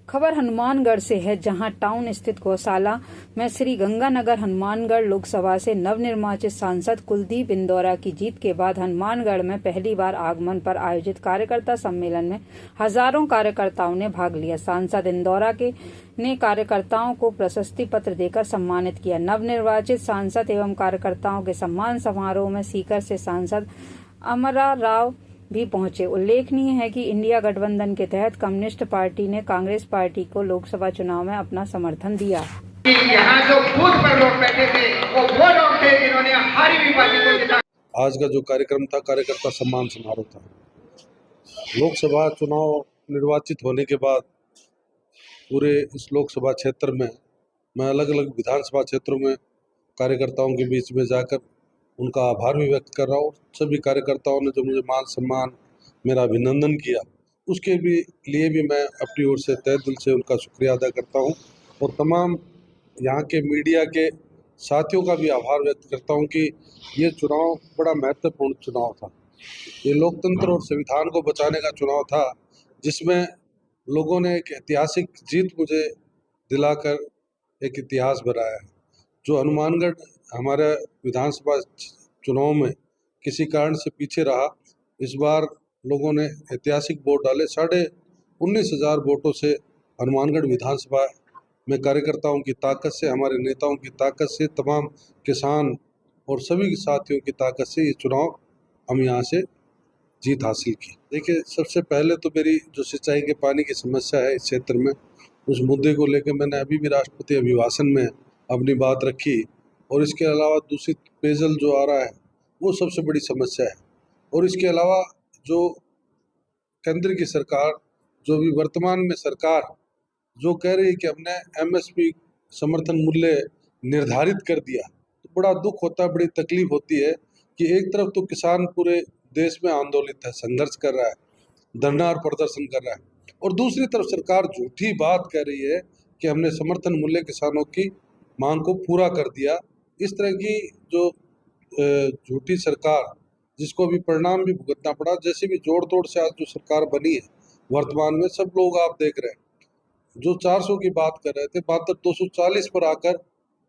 खबर हनुमानगढ़ से है, जहां टाउन स्थित गौशाला में श्री गंगानगर हनुमानगढ़ लोकसभा से नवनिर्वाचित सांसद कुलदीप इंदौरा की जीत के बाद हनुमानगढ़ में पहली बार आगमन पर आयोजित कार्यकर्ता सम्मेलन में हजारों कार्यकर्ताओं ने भाग लिया। सांसद इंदौरा ने कार्यकर्ताओं को प्रशस्ति पत्र देकर सम्मानित किया। नवनिर्वाचित सांसद एवं कार्यकर्ताओं के सम्मान समारोह में सीकर से सांसद अमरा राव भी पहुंचे। उल्लेखनीय है कि इंडिया गठबंधन के तहत कम्युनिस्ट पार्टी ने कांग्रेस पार्टी को लोकसभा चुनाव में अपना समर्थन दिया। यहाँ जो बूथ पर लोग बैठे थे वो लोग थे जिन्होंने हमारी भी पार्टी को जिता। आज का जो कार्यक्रम था, कार्यकर्ता सम्मान समारोह था। लोकसभा चुनाव निर्वाचित होने के बाद पूरे इस लोकसभा क्षेत्र में मैं अलग अलग विधानसभा क्षेत्रों में कार्यकर्ताओं के बीच में जाकर उनका आभार भी व्यक्त कर रहा हूँ। सभी कार्यकर्ताओं ने जो मुझे मान सम्मान, मेरा अभिनंदन किया, उसके लिए भी मैं अपनी ओर से तहे दिल से उनका शुक्रिया अदा करता हूँ। और तमाम यहाँ के मीडिया के साथियों का भी आभार व्यक्त करता हूँ कि ये चुनाव बड़ा महत्वपूर्ण चुनाव था। ये लोकतंत्र और संविधान को बचाने का चुनाव था, जिसमें लोगों ने एक ऐतिहासिक जीत मुझे दिलाकर एक इतिहास बनाया है। जो हनुमानगढ़ हमारे विधानसभा चुनाव में किसी कारण से पीछे रहा, इस बार लोगों ने ऐतिहासिक वोट डाले। 19,500 वोटों से हनुमानगढ़ विधानसभा में कार्यकर्ताओं की ताकत से, हमारे नेताओं की ताकत से, तमाम किसान और सभी साथियों की ताकत से ये चुनाव हम यहाँ से जीत हासिल की। देखिए, सबसे पहले तो मेरी जो सिंचाई के पानी की समस्या है इस क्षेत्र में, उस मुद्दे को लेकर मैंने अभी भी राष्ट्रपति अभिभाषण में अपनी बात रखी। और इसके अलावा दूषित पेयजल जो आ रहा है वो सबसे बड़ी समस्या है। और इसके अलावा जो केंद्र की सरकार, जो भी वर्तमान में सरकार जो कह रही है कि हमने एमएसपी समर्थन मूल्य निर्धारित कर दिया, तो बड़ा दुख होता है, बड़ी तकलीफ होती है कि एक तरफ तो किसान पूरे देश में आंदोलित है, संघर्ष कर रहा है, धरना और प्रदर्शन कर रहा है, और दूसरी तरफ सरकार झूठी बात कह रही है कि हमने समर्थन मूल्य किसानों की मांग को पूरा कर दिया। इस तरह की जो झूठी सरकार, जिसको भी परिणाम भी भुगतना पड़ा, जैसे भी जोड़ तोड़ से आज जो सरकार बनी है वर्तमान में, सब लोग आप देख रहे हैं जो 400 की बात कर रहे थे, बात 240 पर आकर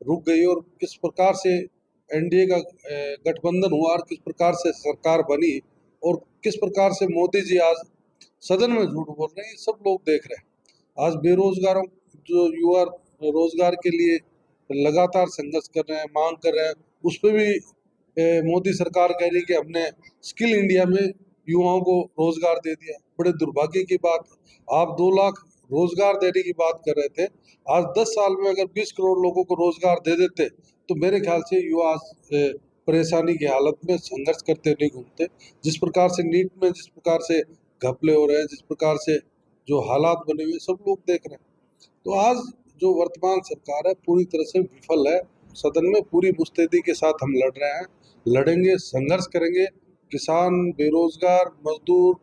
रुक गई। और किस प्रकार से एनडीए का गठबंधन हुआ और किस प्रकार से सरकार बनी और किस प्रकार से मोदी जी आज सदन में झूठ बोल रहे हैं, ये सब लोग देख रहे हैं। आज बेरोजगारों, जो युवा रोजगार के लिए लगातार संघर्ष कर रहे हैं, मांग कर रहे हैं, उस पर भी मोदी सरकार कह रही है कि हमने स्किल इंडिया में युवाओं को रोजगार दे दिया। बड़े दुर्भाग्य की बात, आप 2 लाख रोजगार देने की बात कर रहे थे, आज 10 साल में अगर 20 करोड़ लोगों को रोजगार दे देते तो मेरे ख्याल से युवा परेशानी की हालत में संघर्ष करते नहीं घूमते। जिस प्रकार से नीट में जिस प्रकार से घपले हो रहे हैं, जिस प्रकार से जो हालात बने हुए, सब लोग देख रहे हैं। तो आज जो वर्तमान सरकार है पूरी तरह से विफल है। सदन में पूरी मुस्तैदी के साथ हम लड़ रहे हैं, लड़ेंगे, संघर्ष करेंगे। किसान, बेरोजगार, मजदूर,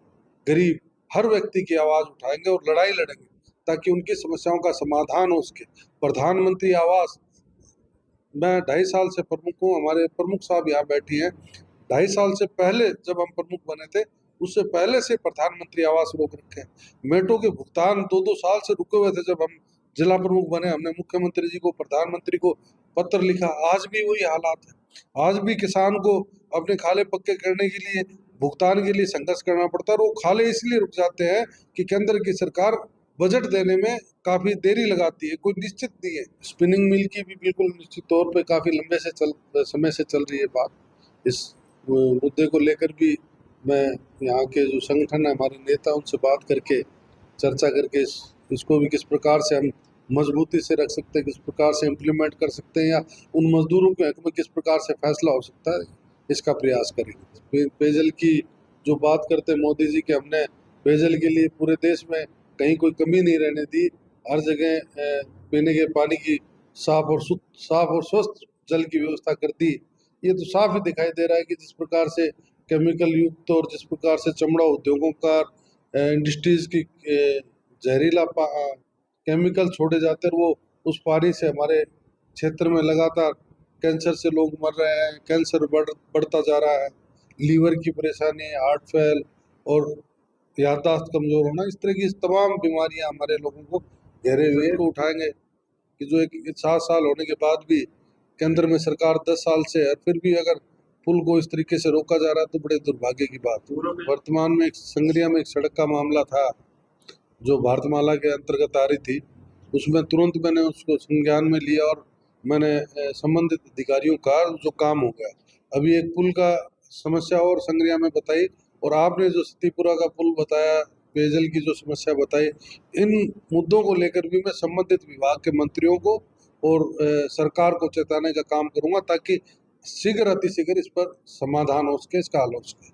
गरीब, हर व्यक्ति की आवाज उठाएंगे और लड़ाई लड़ेंगे ताकि उनकी समस्याओं का समाधान हो सके। प्रधानमंत्री आवास, मैं 2.5 साल से प्रमुख हूँ, हमारे प्रमुख साहब यहाँ बैठी हैं। 2.5 साल से पहले जब हम प्रमुख बने थे, उससे पहले से प्रधानमंत्री आवास रोक रखे हैं। मेट्रो के भुगतान 2-2 साल से रुके हुए थे। जब हम जिला प्रमुख बने, हमने मुख्यमंत्री जी को, प्रधानमंत्री को पत्र लिखा। आज भी वही हालात है। आज भी किसान को अपने खाले पक्के करने के लिए, भुगतान के लिए संघर्ष करना पड़ता है। और वो खाले इसलिए रुक जाते हैं कि केंद्र की सरकार बजट देने में काफी देरी लगाती है, कोई निश्चित नहीं है। स्पिनिंग मिल की भी बिल्कुल निश्चित तौर पे काफी लंबे समय से चल रही है बात। इस मुद्दे को लेकर भी मैं यहाँ के जो संगठन है, हमारे नेता, उनसे बात करके, चर्चा करके इसको भी किस प्रकार से हम मजबूती से रख सकते हैं, किस प्रकार से इम्प्लीमेंट कर सकते हैं, या उन मजदूरों के हक में किस प्रकार से फैसला हो सकता है, इसका प्रयास करेंगे। पेयजल की जो बात करते हैं मोदी जी, कि हमने पेयजल के लिए पूरे देश में कहीं कोई कमी नहीं रहने दी, हर जगह पीने के पानी की साफ और स्वस्थ जल की व्यवस्था कर दी। ये तो साफ ही दिखाई दे रहा है कि जिस प्रकार से केमिकल युक्त और जिस प्रकार से चमड़ा उद्योगों का, इंडस्ट्रीज की जहरीला केमिकल छोड़े जाते हैं, वो उस पानी से हमारे क्षेत्र में लगातार कैंसर से लोग मर रहे हैं, कैंसर बढ़ता जा रहा है, लीवर की परेशानी, हार्ट फेल और याददाश्त कमजोर होना, इस तरह की तमाम बीमारियां हमारे लोगों को घेरे हुए हैं, तो उठाएंगे कि जो एक 7 साल होने के बाद भी केंद्र में सरकार 10 साल से है, फिर भी अगर पुल को इस तरीके से रोका जा रहा है तो बड़े दुर्भाग्य की बात है। वर्तमान में एक संगरिया में एक सड़क का मामला था जो भारतमाला के अंतर्गत आ रही थी, उसमें तुरंत मैंने उसको संज्ञान में लिया और मैंने संबंधित अधिकारियों का जो काम हो गया। अभी एक पुल का समस्या और संगरिया में बताई, और आपने जो सतीपुरा का पुल बताया, पेयजल की जो समस्या बताई, इन मुद्दों को लेकर भी मैं संबंधित विभाग के मंत्रियों को और सरकार को चेताने का काम करूंगा ताकि शीघ्र अतिशीघ्र इस पर समाधान हो सके, इसका हल हो सके।